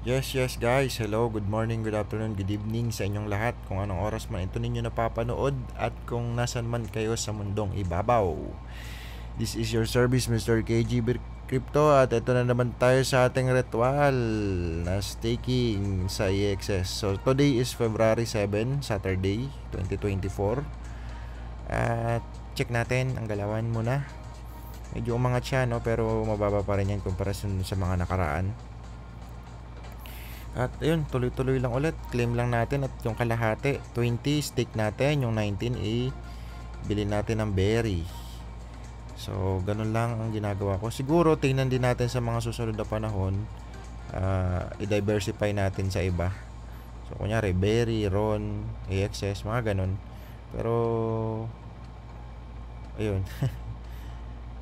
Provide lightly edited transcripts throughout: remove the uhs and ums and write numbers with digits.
Yes guys, hello, good morning, good afternoon, good evening sa inyong lahat kung anong oras man ito ninyo napapanood at kung nasan man kayo sa mundong ibabaw. This is your service Mr. KG Crypto at ito na naman tayo sa ating ritual na staking sa EXS. So today is February 7, Saturday, 2024. At check natin ang galawan muna. Medyo umangat siya, no, pero mababa pa rin yan kumpara sa mga nakaraan. At ayun, tuloy-tuloy lang ulit. Claim lang natin at yung kalahati, 20, stake natin. Yung 19, bili natin ng berry. So, ganun lang ang ginagawa ko. Siguro, tingnan din natin sa mga susunod na panahon. I-diversify natin sa iba. So, kunyari, berry, ron, AXS, mga ganun. Pero, ayun.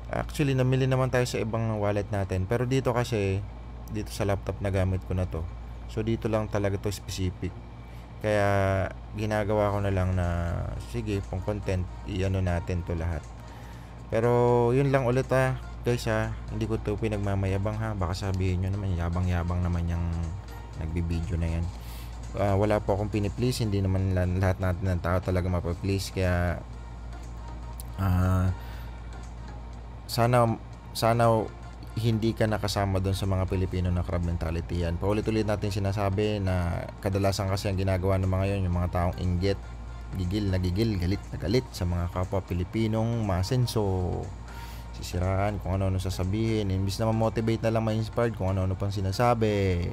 Actually, namili naman tayo sa ibang wallet natin. Pero dito kasi, dito sa laptop na gamit ko na to. So dito lang talaga to specific. Kaya ginagawa ko na lang na sige, pang content i-ano natin to lahat. Pero yun lang ulit guys hindi ko to pinagmamayabang baka sabihin nyo naman yabang-yabang naman yung nagbibideo na yan. Wala po akong piniplease, hindi naman lahat natin ng tao talaga mapaplease. Kaya sana hindi ka nakasama doon sa mga Pilipino na crab mentality yan. Paulit-ulit natin sinasabi na kadalasan kasi ang ginagawa ng mga yon, yung mga taong inggit, gigil na gigil, galit na galit sa mga kapwa Pilipinong masenso, sisiraan kung ano-ano sasabihin, imbis na ma-motivate na lang ma-inspired kung ano-ano pang sinasabi,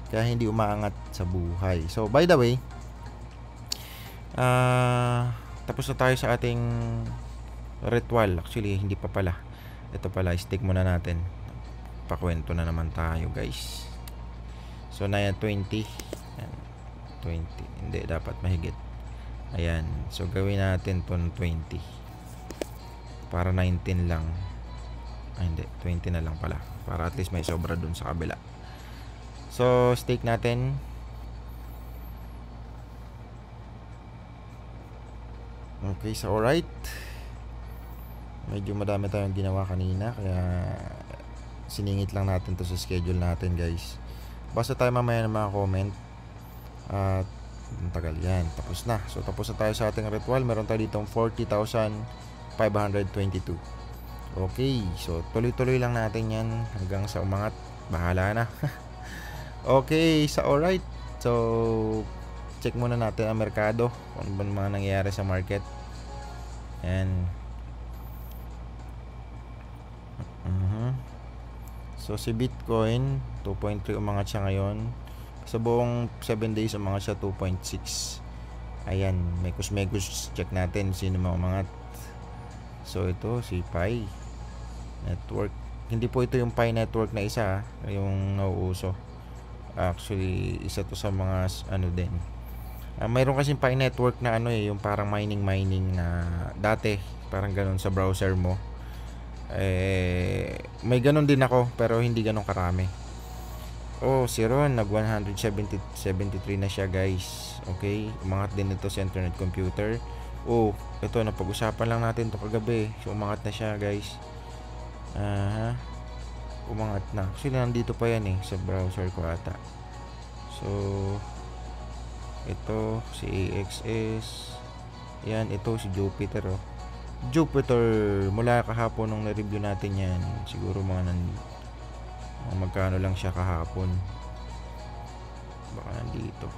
kaya hindi umaangat sa buhay. So by the way, tapos na tayo sa ating ritual. Actually hindi pa pala, ito pala, stick muna natin. Pakwento na naman tayo guys. So na yan 20. Yan, 20. Hindi, dapat mahigit. Ayan. So gawin natin ton 20. Para 19 lang. Ay hindi, 20 na lang pala. Para at least may sobra dun sa kabila. So stake natin. Okay, so alright. Medyo madami tayong ginawa kanina, kaya siningit lang natin to sa schedule natin guys. Basta tayo mamaya ng mga comment. At ang tagal yan, tapos na. So tapos na tayo sa ating ritual. Meron tayo ditong 40,522. Okay, so tuloy-tuloy lang natin yan hanggang sa umangat. Bahala na. Okay, so alright. So check muna natin ang merkado, kung ano ba mga nangyayari sa market. And so si Bitcoin 2.3 umangat siya ngayon. Sa buong 7 days umangat siya 2.6. Ayan, may kusmegus. Check natin sino mga umangat. So ito si Pi Network. Hindi po ito yung Pi Network na isa yung nauuso. Actually isa to sa mga ano din. Mayroon kasi Pi Network na yung parang mining na dati parang ganun sa browser mo. May ganun din ako pero hindi ganun karami. Si Ron nag 173 na siya guys. Okay, umangat din ito sa internet computer. Ito napag-usapan lang natin to kagabi. So umangat na siya guys. Umangat na. Actually nandito pa yan sa browser ko ata. So ito si AXS. Yan, ito si Jupiter Jupiter, mula kahapon nung na-review natin yan, siguro mga magkano lang siya kahapon, baka nandito.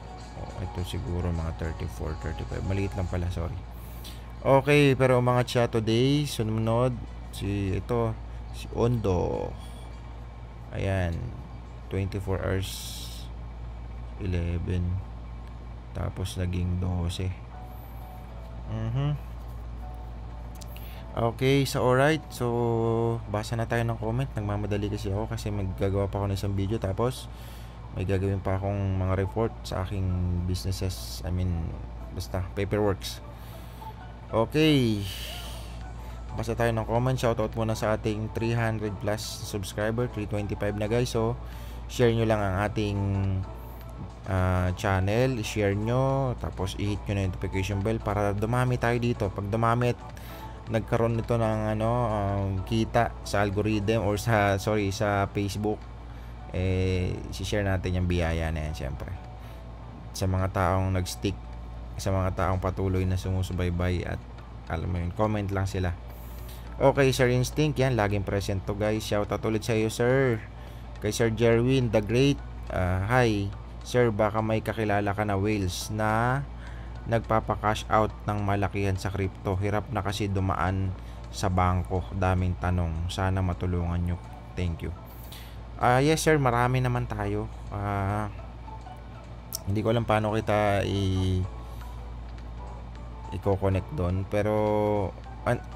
Ito siguro mga 34, 35, maliit lang pala, sorry. Okay, pero umangat siya today. Sumunod si Ondo. Ayan, 24 hours 11, tapos naging 12. Okay, so alright. So basa na tayo ng comment. Nagmamadali kasi ako kasi maggagawa pa ako ng isang video, tapos may gagawin pa akong mga report sa aking businesses. Basta paperworks. Okay, basa tayo ng comment. Shoutout muna sa ating 300 plus subscriber, 325 na guys. So share nyo lang ang ating channel, share nyo, tapos i-hit nyo na notification bell para dumami tayo dito. Pag dumami at nagkaroon nito ng kita sa algorithm or sa Facebook, share natin yung biyaya na yan syempre. Sa mga taong nag-stick, sa mga taong patuloy na sumusubaybay at alam mo yun, comment lang sila. Okay, Sir Instinct, yan, laging present to guys. Shoutout ulit sa iyo, sir. Kay Sir Jerwin, the great. Hi, sir, baka may kakilala ka na whales na nagpapa-cash out ng malakihan sa crypto. Hirap na kasi dumaan sa bangko. Daming tanong. Sana matulungan nyo. Thank you. Yes, sir, marami naman tayo. Hindi ko alam paano kita i-connect doon. Pero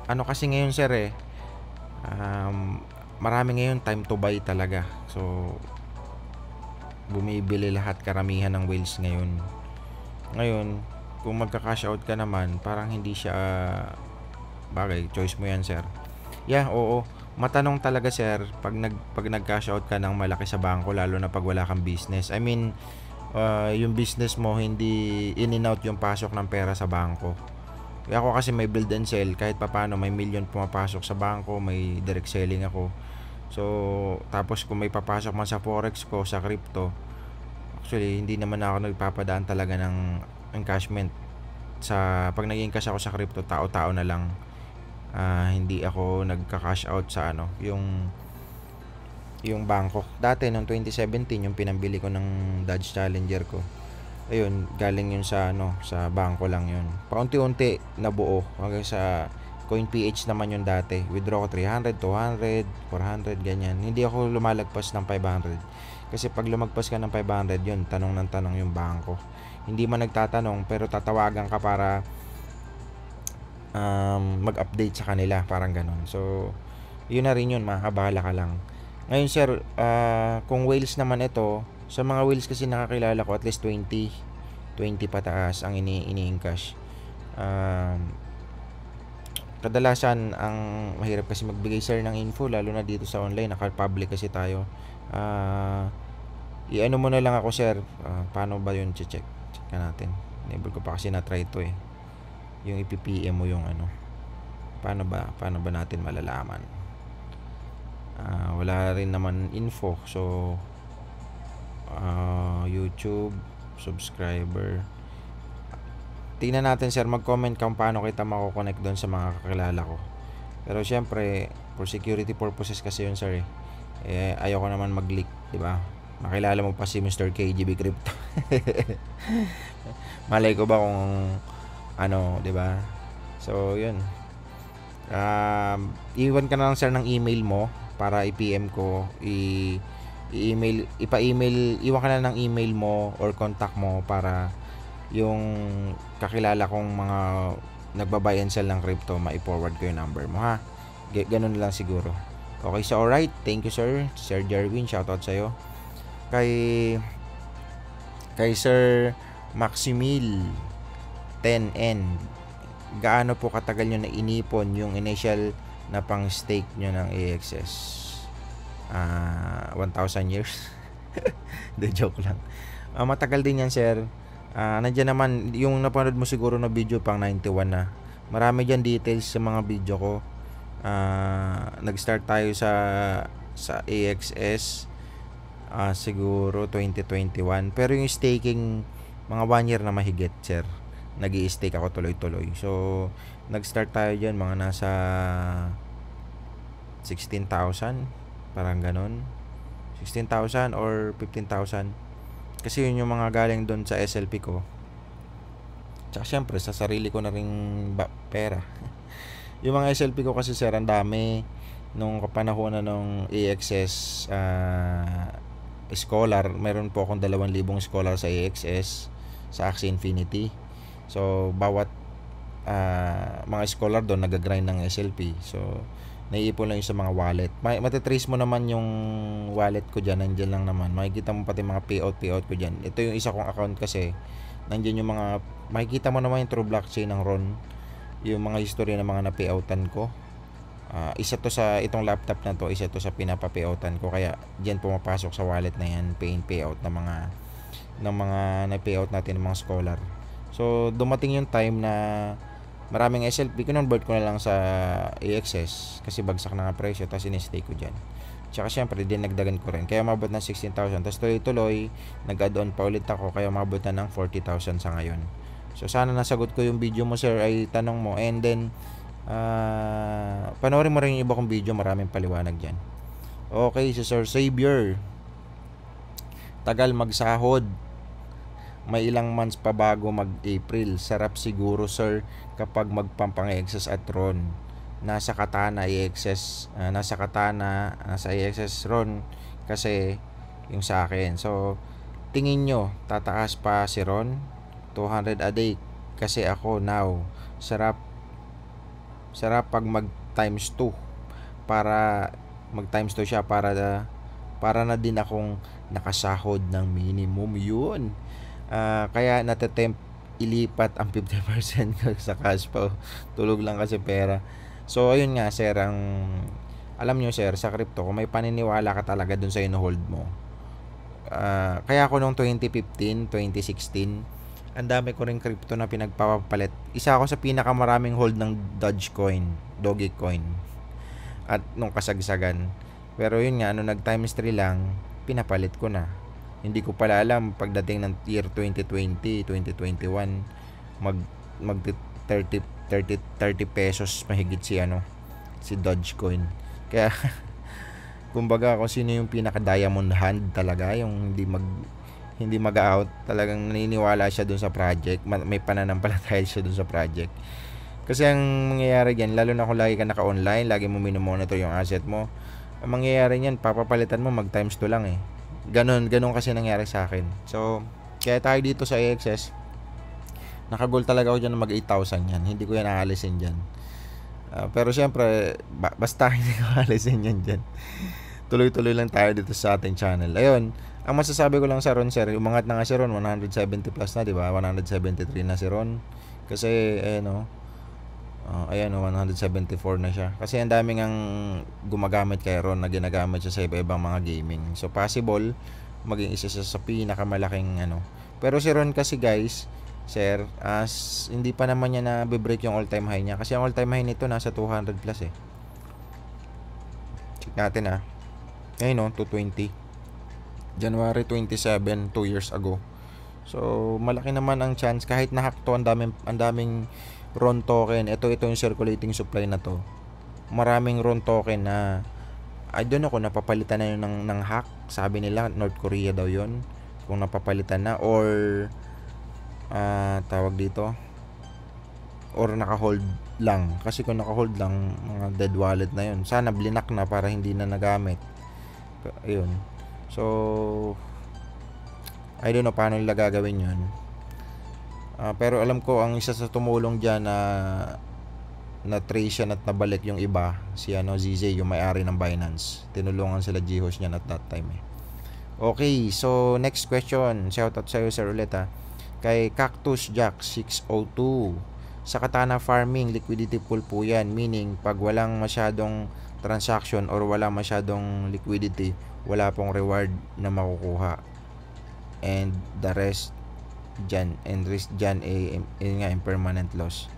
ano kasi ngayon, sir, marami ngayon time to buy talaga. So bumibili lahat, karamihan ng whales ngayon. Kung magka-cash out ka naman, parang hindi siya bagay, choice mo yan, sir. Yeah, oo. Matanong talaga, sir, pag nag-cash out ka ng malaki sa bangko, lalo na pag wala kang business. I mean, yung business mo hindi in and out yung pasok ng pera sa bangko. Ako kasi may build and sell, kahit papaano may million pumapasok sa bangko, may direct selling ako. So, tapos kung may papasok man sa forex ko, sa crypto, actually hindi naman ako nagpapadaan talaga ng encashment. Pag nag-encash ako sa crypto, tao-tao na lang. Hindi ako nagka-cash out sa yung bangko. Dati noong 2017 yung pinambili ko ng Dodge Challenger ko. Ayun, galing yun sa bangko lang yun. Paunti-unti nabuo hanggang sa CoinPH naman yun dati. Withdraw ko 300, 200, 400 ganyan. Hindi ako lumalagpas ng 500. Kasi pag lumagpas ka ng 500 yun, tanong ng tanong yung bangko. Hindi man nagtatanong pero tatawagan ka para mag-update sa kanila, parang ganun. So yun na rin yun, makabahala ka lang. Ngayon, sir, kung whales naman ito, sa mga whales kasi nakakilala ko, at least 20 pataas ang ini-encash. Kadalasan ang mahirap kasi magbigay, sir, ng info, lalo na dito sa online, naka-public kasi tayo. I-ano mo na lang ako, sir, paano ba yun, check na natin. Never ko pa kasi na-try ito yung i-PPM mo yung paano ba natin malalaman. Wala rin naman info. So YouTube subscriber, tingnan natin, sir, mag-comment kung paano kita mako-connect doon sa mga kakilala ko. Pero syempre for security purposes kasi yun, sir, ayoko naman mag-leak, di ba? Makilala mo pa si Mr. KGB Crypto. Malay ko ba kung di ba? So yun, iwan ka na lang, sir, ng email mo para i-PM ko, ipa-email, iwan ka na ng email mo or contact mo para yung kakilala kong mga nagbabuy and sell ng crypto, ma-forward ko yung number mo, ha? Ganun lang siguro. Okay, so alright, thank you, sir. Sir Jerwin, shoutout sa'yo. Kay Sir Maximil 10N, gaano po katagal nyo na inipon yung initial na pang stake nyo ng AXS? 1,000 years. De joke lang. Matagal din yan, sir. Nandiyan naman yung napanood mo siguro na video, pang 91 na. Marami dyan details sa mga video ko. Nag-start tayo sa AXS siguro 2021, pero yung staking mga 1 year na mahigit, sir. Nag-i-stake ako tuloy-tuloy. So nag-start tayo dyan mga nasa 16,000, parang ganon, 16,000 or 15,000, kasi yun yung mga galing doon sa SLP ko. Tsaka syempre sa sarili ko na ring pera. Yung mga SLP ko kasi, sir, ang dami nung kapanahon na nung AXS Scholar. Meron po akong 2,000 Scholar sa AXS, sa Axie Infinity. So bawat mga Scholar doon nag-grind ng SLP. So naiipon lang yung sa mga wallet. Matitrace mo naman yung wallet ko dyan. Nandiyan lang naman. Makikita mo pati mga payout ko dyan. Ito yung isa kong account kasi. Nandiyan yung mga, makikita mo naman yung true blockchain ng Ron. Yung mga history ng mga na-payoutan ko. Isa to sa itong laptop na to, isa to sa pinapa-payoutan ko. Kaya dyan pumapasok sa wallet na yan, pay in payout ng mga na-payout natin ng mga Scholar. So dumating yung time na maraming SLP, convert ko na lang sa AXS kasi bagsak na nga presyo, tapos in-stake ko dyan. Tsaka syempre dinagdagan ko rin. Kaya umabot ng 16,000. Tapos tuloy-tuloy, nag-add-on pa ulit ako. Kaya umabot na ng 40,000 sa ngayon. So sana nasagot ko yung video mo sir, ay tanong mo. And then, panoorin mo rin yung iba kong video. Maraming paliwanag dyan. Okay, si Sir Xavier. Tagal magsahod. May ilang months pa bago mag-April. Sarap siguro sir kapag magpampang-excess at Ron. Nasa Katana i-excess, nasa i-excess Ron kasi yung sa akin. So tingin nyo tataas pa si Ron 200 a day kasi ako now sarap pag mag times 2 para mag times 2 siya para na din akong nakasahod ng minimum yun. Kaya natatempt ilipat ang 50% ko sa cash pa. Tulog lang kasi pera. So ayun nga sir, alam nyo sir, sa crypto kung may paniniwala ka talaga dun sa ino-hold mo, kaya ako nung 2015, 2016 ang dami ko rin crypto na pinagpapapalit. Isa ako sa pinakamaraming hold ng Dogecoin at nung kasagsagan. Pero yun nga, nung nag times 3 lang, pinapalit ko na. Hindi ko pala alam pagdating ng year 2020, 2021 mag 30 pesos mahigit si Dogecoin. Kaya kumbaga kung sino yung pinaka diamond hand talaga, yung hindi mag-out, talagang naniniwala siya dun sa project, may pananampalataya siya dun sa project. Kasi ang mangyayari diyan, lalo na kung lagi ka naka-online, lagi mo mino-monitor yung asset mo, ang mangyayari niyan, papapalitan mo mag times 2 lang eh. Ganon kasi nangyari sa akin. So kaya tayo dito sa AXS, nakagol talaga ako dyan na mag 8,000 yan. Hindi ko yan aalisin dyan. Pero syempre, basta hindi ko aalisin yan dyan. Tuloy-tuloy lang tayo dito sa ating channel. Ayun, ang masasabi ko lang sa Ron sir, umangat na nga si Ron, 170 plus na, diba? 173 na si Ron. Kasi, ayan, 174 na siya. Kasi ang daming ang gumagamit kay Ron na ginagamit siya sa iba-ibang mga gaming. So, possible, maging isa siya sa pinakamalaking Pero si Ron kasi guys, sir, hindi pa naman niya na be-break yung all-time high niya. Kasi ang all-time high nito nasa 200 plus eh. Check natin Ayun 220. January 27, 2 years ago. So, malaki naman ang chance kahit na-hack to, ang daming Ron token. Ito yung circulating supply na to. Maraming Ron token na I don't know kung napapalitan na yun ng hack. Sabi nila North Korea daw yun. Kung napapalitan na or tawag dito or naka-hold lang. Kasi kung naka-hold lang, mga dead wallet na yun. Sana blinak na para hindi na nagamit. Ayun. So I don't know paano nila gagawin yun. Pero alam ko ang isa sa tumulong dyan na trace yan at nabalik yung iba, si ZZ, yung may-ari ng Binance. Tinulungan sila G-host niyan at that time eh. Okay, so next question. Shoutout sa'yo sir ulit kay Cactus Jack 602. Sa Katana farming, liquidity pool po yan. Meaning, pag walang masyadong transaction or wala masyadong liquidity, wala pong reward na makukuha. And the rest dyan, impermanent loss.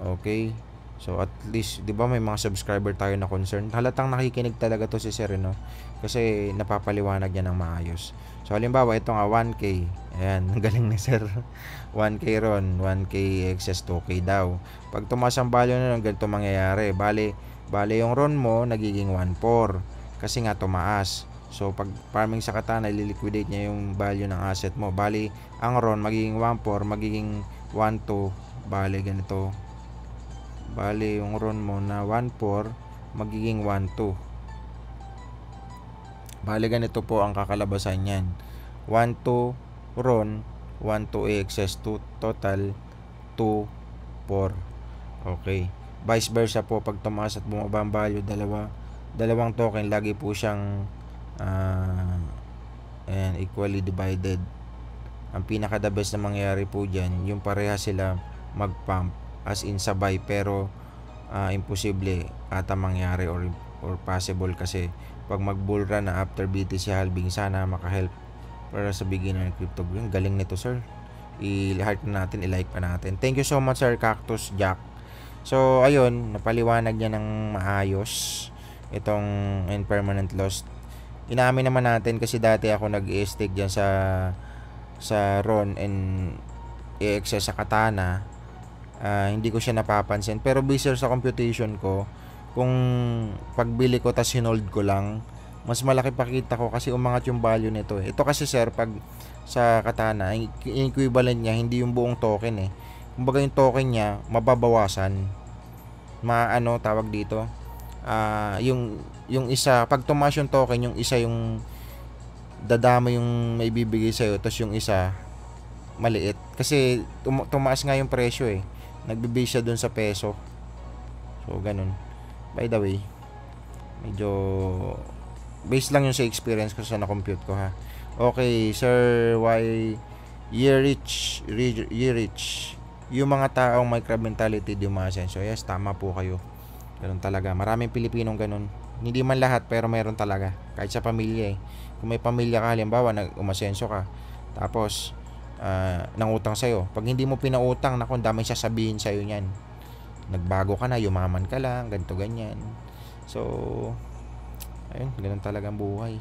Okay? So at least, di ba may mga subscriber tayo na concerned? Halatang nakikinig talaga to si Sir, kasi napapaliwanag niya ng maayos. So halimbawa, ito nga 1K. Ayan, ang galing ni Sir. 1K Ron, 1K excess 2K daw. Pag tumaas ang value na ganito mangyayari. Bale yung Ron mo nagiging 1.4 kasi nga tumaas. So pag farming sa Katana, ililiquidate niya yung value ng asset mo. Bali ang Ron magiging 1.4, magiging 1.2. Bali ganito. Bali yung Ron mo na 1.4 magiging 1.2. Bali ganito po ang kakalabasan niyan. 1.2 Ron, 1.2 excess, 2 total 2.4. Okay. Vice versa po, pag tumaas at bumaba ang value, dalawang token lagi po siyang and equally divided. Ang pinaka the best na mangyayari po dyan, yung pareha sila mag-pump as in sabay, pero imposible ata mangyari or possible kasi pag mag-bull run na after BTC halving, sana makahelp para sa beginner crypto. Yung galing nito sir, i-heart na natin, i-like pa natin. Thank you so much sir Cactus Jack. So ayun, napaliwanag niya ng maayos. itong impermanent lost. Inamin naman natin kasi dati ako nag-i-stick dyan sa Ron and EXS sa Katana. Hindi ko siya napapansin, pero based sa computation ko, kung pagbili ko tas hinold ko lang, mas malaki pakita ko kasi umangat yung value nito. Ito kasi sir, pag sa Katana, yung equivalent niya hindi yung buong token eh. Kumbaga yung token niya mababawasan. Ano tawag dito? Yung isa, pag tumaas yung token, yung isa yung dadami yung may bibigay sa'yo, tapos yung isa maliit. Kasi tumaas nga yung presyo eh. Nagbe-base siya dun sa peso. So, ganun. By the way, medyo base lang yung sa experience ko sa na-compute ko ha. Okay, Sir Yerich. Yung mga taong may crab mentality di umasenso. Yes, tama po kayo. Ganun talaga. Maraming Pilipinong ganun. Hindi man lahat, pero meron talaga. Kahit sa pamilya eh. Kung may pamilya ka, halimbawa, umasenso ka. Tapos, nangutang sa'yo. Pag hindi mo pinautang, naku, daming sasabihin sa'yo niyan. Nagbago ka na, yumaman ka lang, ganito, ganyan. So, ayun, ganun talagang buhay.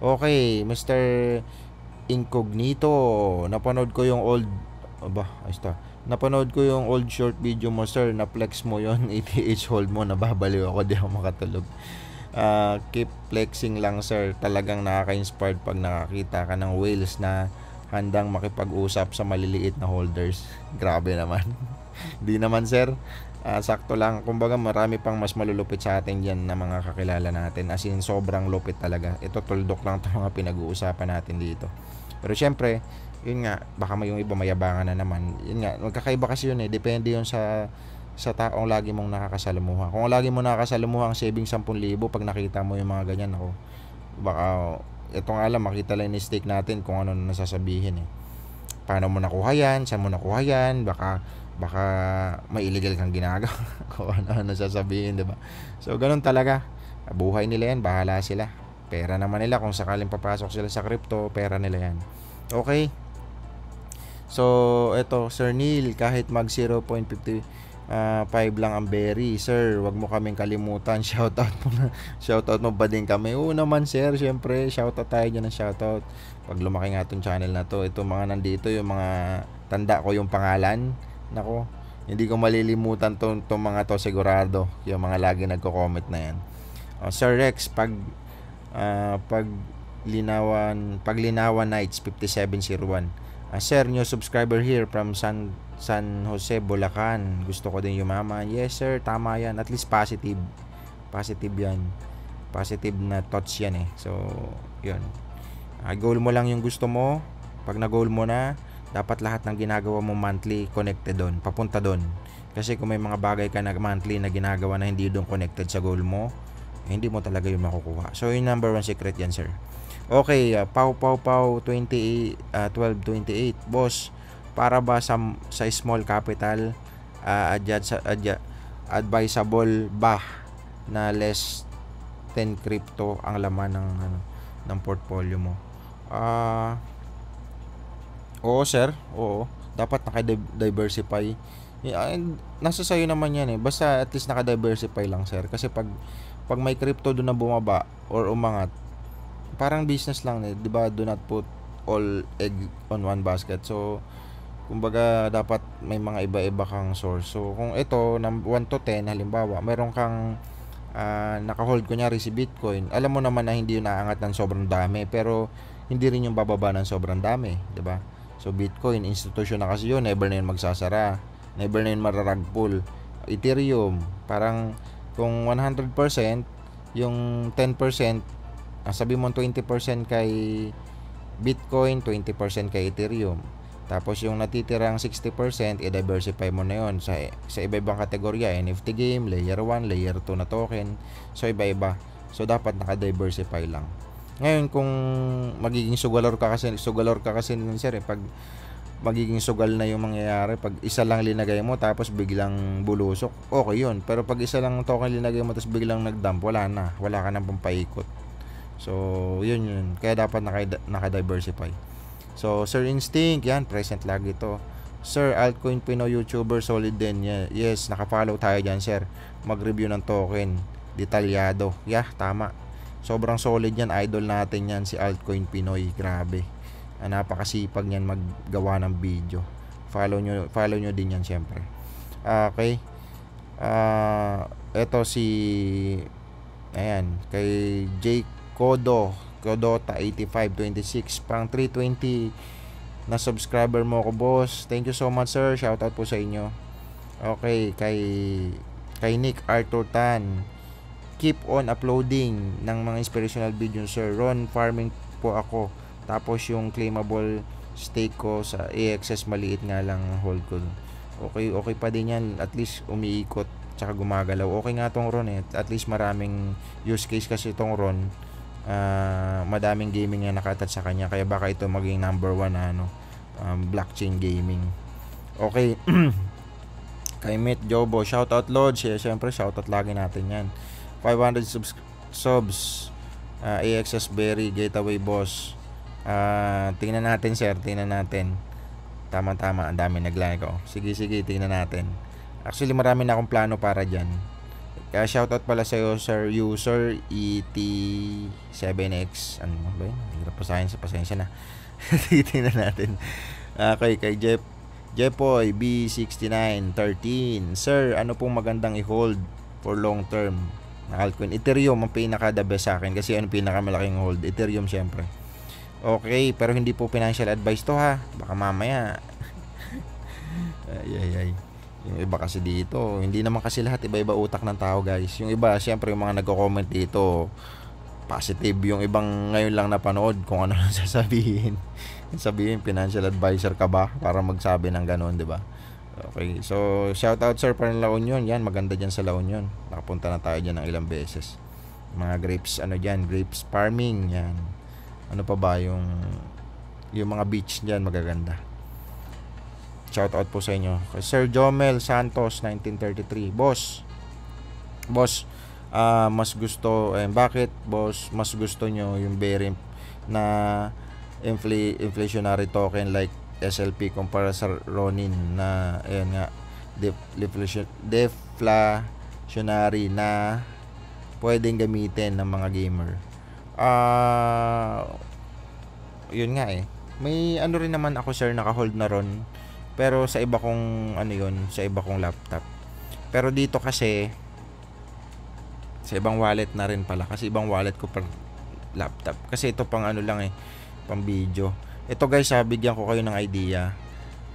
Okay, Mr. Incognito. Napanood ko yung old... Napanood ko yung old short video mo, sir. Na-flex mo yon 80H hold mo. Nababaliw ako, di ako makatulog. Keep flexing lang, sir. Talagang nakaka-inspired pag nakakita ka ng whales na handang makipag-usap sa maliliit na holders. Grabe naman. Di naman, sir. Sakto lang. Kumbaga marami pang mas malulupit sa atin dyan na mga kakilala natin. As in, sobrang lupit talaga. Ito, tuldok lang itong mga pinag-uusapan natin dito. Pero syempre, yun nga, baka may yung iba mayabangan na naman. Yun nga, magkakaiba kasi yun eh. Depende yun sa taong lagi mong nakakasalamuha. Kung lagi mo nakakasalamuha ang saving 10,000, pag nakita mo yung mga ganyan, ako, baka ito nga lang, makita lang ni stake natin kung ano na nasasabihin eh. Paano mo nakuha yan? Saan mo nakuha yan? Baka may illegal kang ginagawa. Kung ano nasasabihin, diba? So, ganun talaga. Buhay nila yan, bahala sila. Pera naman nila, kung sakaling papasok sila sa crypto, pera nila yan. Okay? So, eto, Sir Neil, kahit mag 0.55 lang ang berry, sir, wag mo kaming kalimutan. Shoutout mo ba din kami? Oo naman, sir, syempre, shoutout tayo dyan ng shoutout. Pag lumaki nga itong channel na to, ito mga nandito, yung mga tanda ko yung pangalan. Nako, hindi ko malilimutan tong mga to, sigurado. Yung mga lagi nagko-comment na yan. Sir Rex, Paglinawan Nights 5701. Sir, new subscriber here from San Jose, Bulacan. Gusto ko din yumaman. Yes, sir, tama yan. At least positive. Positive yan. Positive na thoughts yan eh. So, yun. Goal mo lang yung gusto mo. Pag na-goal mo na, dapat lahat ng ginagawa mo monthly connected doon. Papunta doon. Kasi kung may mga bagay ka na monthly na ginagawa na hindi doon connected sa goal mo, hindi mo talaga yun makukuha. So, yung number 1 secret yan, sir. Okay, Pau 1228. Boss, para ba sa small capital, advisable ba na less 10 crypto ang laman ng portfolio mo? Oo, sir. Oo. Dapat naka-diversify. Nasa sayo naman yan eh. Basta at least naka-diversify lang, sir. Kasi pag may crypto doon na bumaba or umangat, parang business lang eh, 'di ba? Do not put all egg on one basket. So, kumbaga dapat may mga iba-iba kang source. So, kung ito 1 to 10 halimbawa, meron kang naka-hold kunyari si Bitcoin, alam mo naman na hindi yun naangat ng sobrang dami, pero hindi rin yung bababa ng sobrang dami, 'di ba? So, Bitcoin institution na kasi yun, never na yun magsasara, never na yun mararag pull. Ethereum, parang kung 100%, yung 10%, sabi mo 20% kay Bitcoin, 20% kay Ethereum. Tapos yung natitirang 60%, i-diversify mo na yun sa iba-ibang kategorya. NFT game, layer 1, layer 2 na token. So iba-iba. So dapat naka-diversify lang. Ngayon kung magiging sugalor ka kasi nun, sir, pag magiging sugal na yung mangyayari, pag isa lang linagay mo tapos biglang bulusok, okay yun. Pero pag isa lang token linagay mo tapos biglang nag-dump, wala ka nang pampaikot. So, yun. Kaya dapat naka-diversify. So, Sir Instinct, yan, present lagi to. Sir, altcoin Pinoy YouTuber, solid din. Yes, nakafollow tayo dyan, sir. Mag-review ng token. detalyado. Yeah, tama. Sobrang solid yan, idol natin yan si Altcoin Pinoy. Grabe. Napakasipag niyan maggawa ng video. Follow nyo din yan syempre. Okay. Ito si ayan, kay J Kodota 8526 pang 320 na subscriber mo ko, boss. Thank you so much, sir. Shoutout po sa inyo. Okay, kay Nick Arthur Tan, keep on uploading ng mga inspirational videos, sir. Ron, farming po ako. Tapos yung claimable stake ko sa AXS maliit nga lang hold ko. Okay pa din yan. At least umiikot tsaka gumagalaw. Okay nga tong Ron eh. At least maraming use case kasi tong Ron. Madaming gaming na nakatouch sa kanya, kaya baka ito maging number 1 blockchain gaming. Okay. Kay Met Jobo, shoutout Lord. Siyempre shoutout lagi natin yan. 500 subs. AXS Berry Gateway boss. Tingnan natin, sir. Tingnan natin. Tama, ang dami nag-like. Sige, tingnan natin. Actually marami na akong plano para dyan. Kaya shoutout pala sa'yo, sir, user ET7X. Ano ba yun? Hirap pa sa pasensya na. Tingnan natin. Okay, kay Jepoy B6913. Sir, ano pong magandang i-hold for long term na altcoin? Ethereum ang pinaka-the best sa akin kasi ano pinakamalaking hold? Ethereum syempre. Okay, pero hindi po financial advice to ha. Baka mamaya. Ay. Yung iba kasi dito, hindi naman kasi lahat iba-iba utak ng tao, guys. Yung iba, syempre yung mga nagko-comment dito, positive. Yung ibang ngayon lang napanood kung ano lang sasabihin. Sabihin, financial advisor ka ba para magsabi ng gano'n, di ba? Okay, so shout out sir para La Union. Yan, maganda dyan sa La Union. Nakapunta na tayo dyan ng ilang beses. Mga grapes, grapes farming, yan. Ano pa ba yung mga beach dyan, magaganda. Shout out po sa inyo. Kay Sir Jomel Santos 1933. Boss, mas gusto bakit boss mas gusto nyo yung Berim na inflationary token like SLP kumpara sa Ronin na ayan nga deflationary na pwedeng gamitin ng mga gamer? Yun nga eh. May ano rin naman ako, sir, naka-hold na ron. Pero sa iba kong sa iba kong laptop. Pero dito kasi sa ibang wallet na rin pala, kasi ibang wallet ko per laptop. Kasi ito pang lang pang video. Ito guys, bigyan ko kayo ng idea.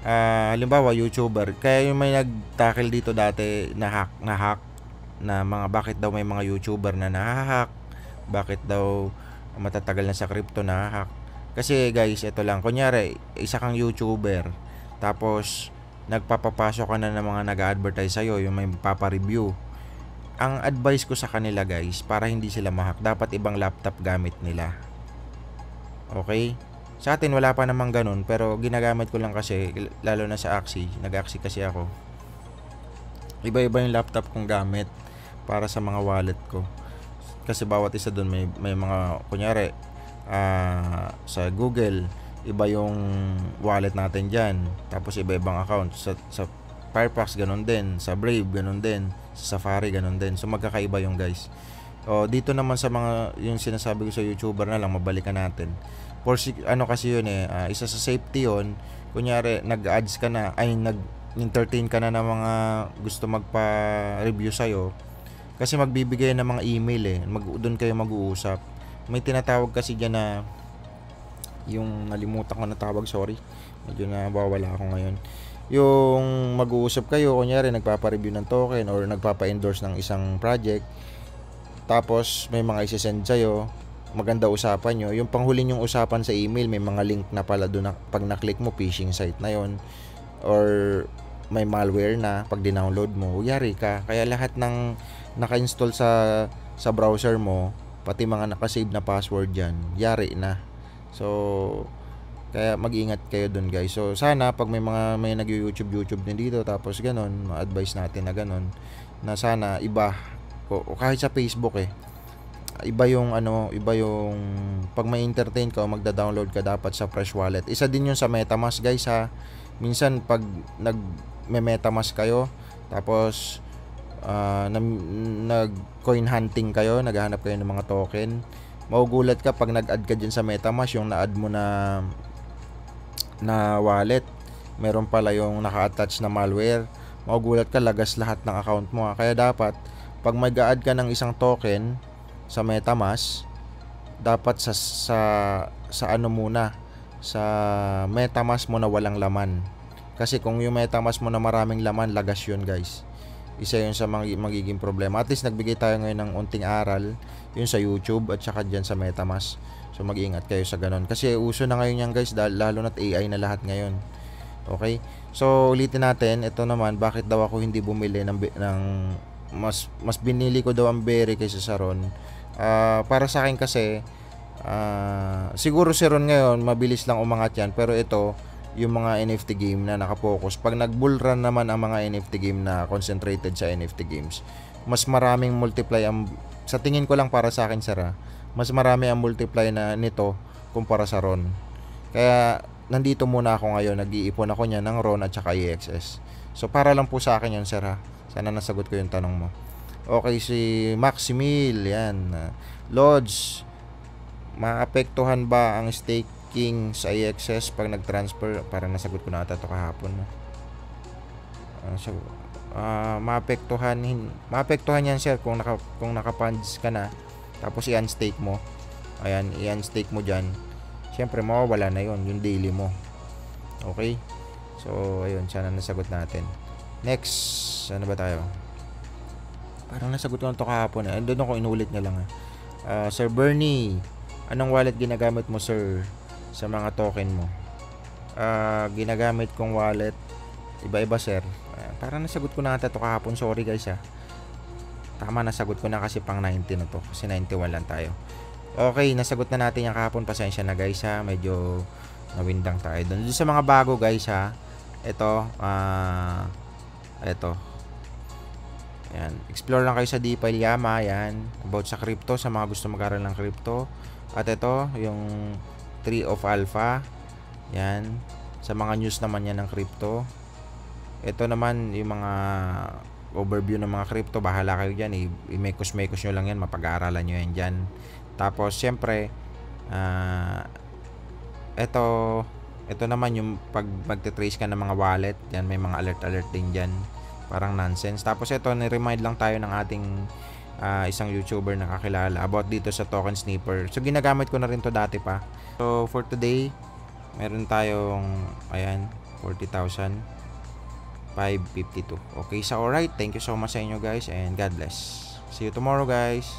Halimbawa YouTuber, kaya yung may nag-tackle dito dati na hack na mga bakit daw may mga YouTuber na nahahack, bakit daw matatagal na sa crypto na hack. Kasi guys, ito lang, kunyari isa kang YouTuber, tapos nagpapapasok ka na ng mga nag-advertise sa'yo, yung may papa-review. Ang advice ko sa kanila guys, para hindi sila mahak, dapat ibang laptop gamit nila. Okay? Sa atin wala pa namang ganun, pero ginagamit ko lang kasi, lalo na sa Axie, nag-Axie kasi ako. Iba-iba yung laptop kong gamit para sa mga wallet ko. Kasi bawat isa doon may mga, kunyari, sa Google, iba yung wallet natin dyan. Tapos iba-ibang account. Sa Firefox, ganun din. Sa Brave, ganun din. Sa Safari, ganun din. So, magkakaiba yung guys. Dito naman sa mga, yung sinasabi ko sa YouTuber na lang, mabalikan natin. Kasi yun isa sa safety yun. Kunyari, nag-ads ka na, nag-entertain ka na ng mga gusto magpa-review sa'yo. Kasi magbibigay ng mga email doon kayo mag-uusap. May tinatawag kasi dyan na yung nalimutan ko na tawag, sorry. Medyo nabawala ako ngayon. Yung mag-uusap kayo, kunyari nagpapa-review ng token or nagpapa-endorse ng isang project. Tapos may mga isi-send sa'yo, maganda usapan nyo. Yung panghuli nyong usapan sa email, may mga link na pala doon na pag na-click mo, phishing site na yon, or may malware na pag dinownload mo, yari ka. Kaya lahat ng naka-install sa browser mo, pati mga nakasave na password dyan, yari na. So, kaya mag-ingat kayo dun guys. So, sana pag may nag-YouTube din dito, tapos ganun, ma-advise natin na ganun, na sana iba, o kahit sa Facebook iba yung pag may entertain ka o magda-download ka, dapat sa Fresh Wallet. Isa din yun sa MetaMask guys ha. Minsan pag nag-MetaMask kayo, tapos nag-coin hunting kayo, naghahanap kayo ng mga token, magugulat ka pag nag-add ka dyan sa MetaMask, yung na-add mo na wallet, meron pala yung naka-attach na malware. Magugulat ka, lagas lahat ng account mo. Kaya dapat, pag mag-add ka ng isang token sa MetaMask, dapat sa ano muna, sa MetaMask mo na walang laman. Kasi kung yung MetaMask mo na maraming laman, lagas yun guys. Isa yun sa magiging problema. At least nagbigay tayo ngayon ng unting aral, yun sa YouTube at saka dyan sa MetaMask. So mag-iingat kayo sa ganun. Kasi uso na ngayon yan guys, lalo na't AI na lahat ngayon. Okay? So ulitin natin, ito naman, bakit daw ako hindi bumili ng mas binili ko daw ang Berry kaysa sa Ron. Para sa akin kasi, siguro si Ron ngayon, mabilis lang umangat yan. Pero ito, yung mga NFT game na nakapokus, pag nag-bull run naman ang mga NFT game na concentrated sa NFT games, mas maraming multiply sa tingin ko lang para sa akin Sara, mas marami ang multiply na nito kumpara sa Ron. Kaya nandito muna ako ngayon, nag-iipon ako niya ng Ron at saka EXS. So para lang po sa akin yun Sara, sana nasagot ko yung tanong mo. Okay, si Maximil, yan. Lodge, maapektuhan ba ang staking sa EXS pag nag-transfer? Parang nasagot ko na ata ito kahapon. Maapektuhan yan sir kung naka-funds ka na, tapos i-unstake mo. Ayan, i-unstake mo dyan. Siyempre, mawawala na yon yung daily mo. Okay? So, ayun, sana nasagot natin. Next, ano ba tayo? Parang nasagot ko na ito kahapon. Andun ako, inulit na lang. Sir Bernie, anong wallet ginagamit mo sir sa mga token mo? Ginagamit kong wallet, iba-iba sir. Parang nasagot ko na ito kahapon. Sorry guys Tama, nasagot ko na kasi pang 90 na to. Kasi 91 lang tayo. Okay, nasagot na natin yung kahapon. Pasensya na guys medyo nawindang tayo doon. Sa mga bago guys ito, ito. Ayan, explore lang kayo sa DeFi Llama, yan, about sa crypto, sa mga gusto mag-aral ng crypto. At ito, yung Tree of Alpha, yan, sa mga news naman yan ng crypto. Ito naman, yung mga overview ng mga crypto, bahala kayo dyan, i-mekos nyo lang yan, mapag-aaralan nyo yan dyan. Tapos, syempre, ito naman yung pag magte-trace ka ng mga wallet, yan, may mga alert din dyan. Parang nonsense. Tapos ito, ni-remind lang tayo ng ating isang YouTuber na kakilala about dito sa token sniffer. So, ginagamit ko na rin to dati pa. So, for today, meron tayong, ayan, 40,552. Okay, so alright. Thank you so much sa inyo guys and God bless. See you tomorrow guys.